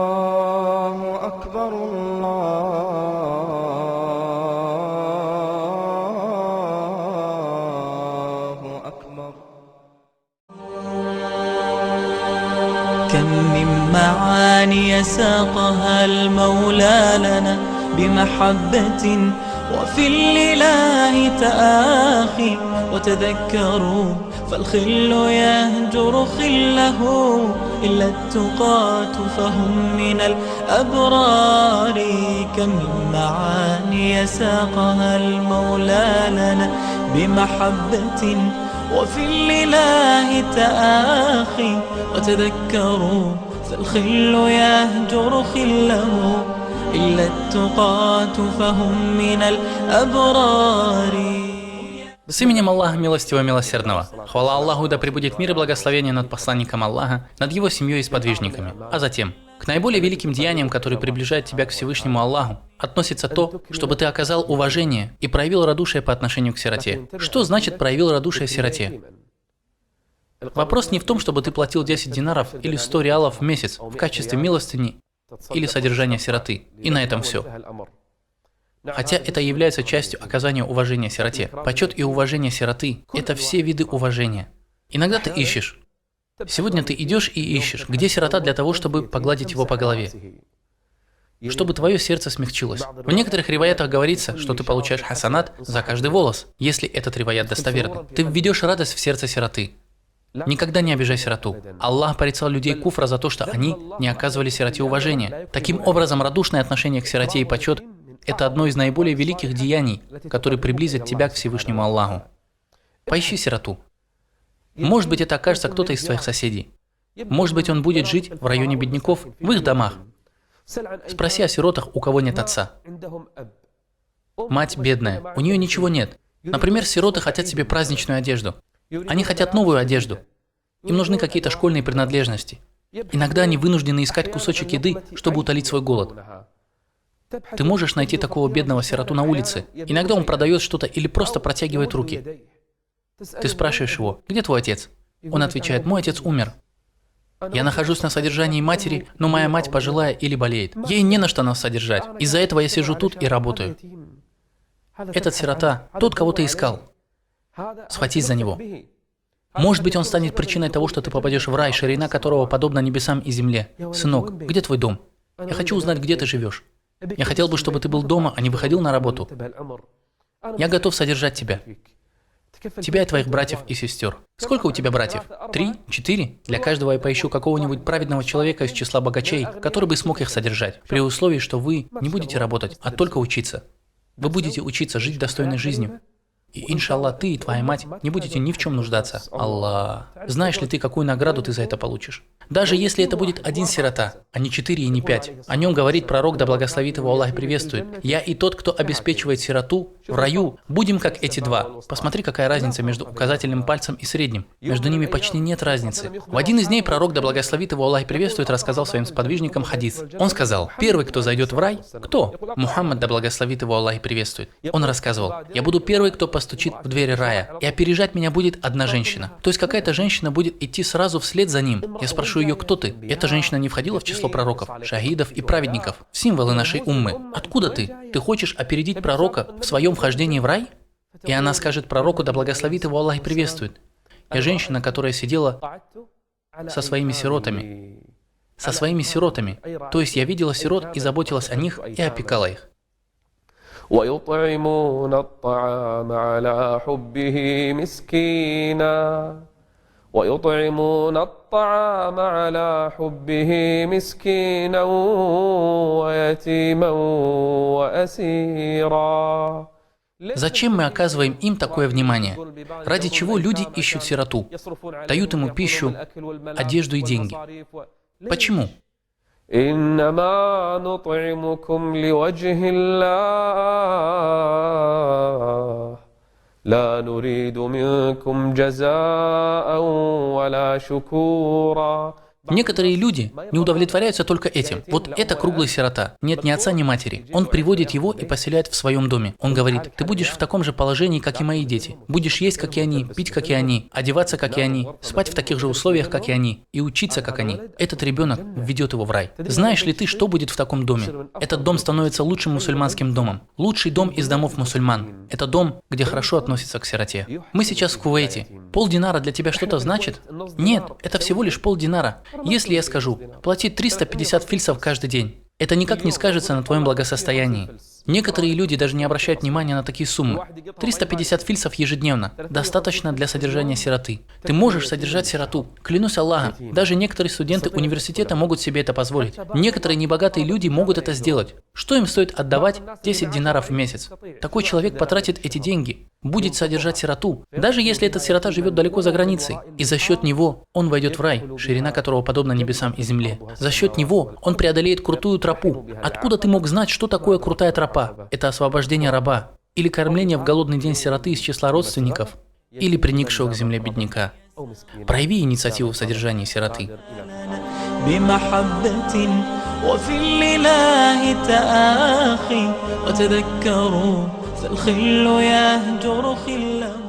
الله أكبر الله أكبر. كم من معاني ساقها المولى لنا بمحبة وفي الإله تآخي، وتذكروا فالخل يهجر خله إلا التقاة فهم من الأبرار. كم من معاني ساقها المولى لنا بمحبة وفي الإله تآخي، وتذكروا فالخل يهجر خله إلا التقاة فهم من الأبرار. С именем Аллаха Милостивого Милосердного. Хвала Аллаху, да пребудет мир и благословение над посланником Аллаха, над его семьей и сподвижниками. А затем, к наиболее великим деяниям, которые приближают тебя к Всевышнему Аллаху, относится то, чтобы ты оказал уважение и проявил радушие по отношению к сироте. Что значит проявил радушие сироте? Вопрос не в том, чтобы ты платил 10 динаров или 100 реалов в месяц в качестве милостыни или содержания сироты, и на этом все. Хотя это является частью оказания уважения сироте. Почет и уважение сироты – это все виды уважения. Иногда ты ищешь. Сегодня ты идешь и ищешь, где сирота для того, чтобы погладить его по голове, чтобы твое сердце смягчилось. В некоторых риваятах говорится, что ты получаешь хасанат за каждый волос, если этот риваят достоверный. Ты введешь радость в сердце сироты. Никогда не обижай сироту. Аллах порицал людей куфра за то, что они не оказывали сироте уважения. Таким образом, радушное отношение к сироте и почет – это одно из наиболее великих деяний, которые приблизят тебя к Всевышнему Аллаху. Поищи сироту. Может быть, это окажется кто-то из твоих соседей. Может быть, он будет жить в районе бедняков, в их домах. Спроси о сиротах, у кого нет отца. Мать бедная, у нее ничего нет. Например, сироты хотят себе праздничную одежду. Они хотят новую одежду. Им нужны какие-то школьные принадлежности. Иногда они вынуждены искать кусочек еды, чтобы утолить свой голод. Ты можешь найти такого бедного сироту на улице. Иногда он продает что-то или просто протягивает руки. Ты спрашиваешь его: «Где твой отец?» Он отвечает: «Мой отец умер. Я нахожусь на содержании матери, но моя мать пожилая или болеет. Ей не на что нас содержать. Из-за этого я сижу тут и работаю». Этот сирота, тот, кого ты искал. Схватись за него. Может быть, он станет причиной того, что ты попадешь в рай, ширина которого подобна небесам и земле. Сынок, где твой дом? Я хочу узнать, где ты живешь. Я хотел бы, чтобы ты был дома, а не выходил на работу. Я готов содержать тебя. Тебя и твоих братьев и сестер. Сколько у тебя братьев? 3? 4? Для каждого я поищу какого-нибудь праведного человека из числа богачей, который бы смог их содержать, при условии, что вы не будете работать, а только учиться. Вы будете учиться жить достойной жизнью. И, иншаллах, ты и твоя мать не будете ни в чем нуждаться. Аллах. Знаешь ли ты, какую награду ты за это получишь? Даже если это будет один сирота, а не 4 и не 5. О нем говорит пророк, да благословит его Аллах и приветствует: «Я и тот, кто обеспечивает сироту в раю, будем как эти два». Посмотри, какая разница между указательным пальцем и средним. Между ними почти нет разницы. В один из дней пророк, да благословит его Аллах и приветствует, рассказал своим сподвижникам хадис. Он сказал: первый, кто зайдет в рай, кто? Мухаммад, да благословит его Аллах и приветствует. Он рассказывал: я буду первый, кто постучит в двери рая, и опережать меня будет одна женщина. То есть какая-то женщина будет идти сразу вслед за ним. Я спрошу ее: кто ты? Эта женщина не входила в число пророков, шахидов и праведников, символы нашей уммы. Откуда ты? Ты хочешь опередить пророка в своем вхождении в рай? И она скажет пророку, да благословит его Аллах и приветствует: я женщина, которая сидела со своими сиротами. Со своими сиротами. То есть я видела сирот и заботилась о них и опекала их. ويطعمون الطعام على حبه مسكينا ويطعمون الطعام على حبه مسكينا ويتيما وأسيرا. Зачем мы оказываем им такое внимание? Ради чего люди ищут сироту? Дают ему пищу, одежду и деньги. Почему? إنما نطعمكم لوجه الله لا نريد منكم جزاء ولا شكورا. Некоторые люди не удовлетворяются только этим. Вот это круглый сирота. Нет ни отца, ни матери. Он приводит его и поселяет в своем доме. Он говорит: ты будешь в таком же положении, как и мои дети. Будешь есть, как и они, пить, как и они, одеваться, как и они, спать в таких же условиях, как и они, и учиться, как они. Этот ребенок введет его в рай. Знаешь ли ты, что будет в таком доме? Этот дом становится лучшим мусульманским домом. Лучший дом из домов мусульман. Это дом, где хорошо относятся к сироте. Мы сейчас в Кувейте. $0,5 для тебя что-то значит? Нет, это всего лишь $0,5. Если я скажу: плати 350 фильсов каждый день, это никак не скажется на твоем благосостоянии. Некоторые люди даже не обращают внимания на такие суммы. 350 фильсов ежедневно достаточно для содержания сироты. Ты можешь содержать сироту. Клянусь Аллахом, даже некоторые студенты университета могут себе это позволить. Некоторые небогатые люди могут это сделать. Что им стоит отдавать 10 динаров в месяц? Такой человек потратит эти деньги, будет содержать сироту, даже если этот сирота живет далеко за границей. И за счет него он войдет в рай, ширина которого подобна небесам и земле. За счет него он преодолеет крутую тропу. Откуда ты мог знать, что такое крутая тропа? Это освобождение раба, или кормление в голодный день сироты из числа родственников, или приникшего к земле бедняка. Прояви инициативу в содержании сироты. وفي الإله تآخي وتذكروا فالخل يهجر خله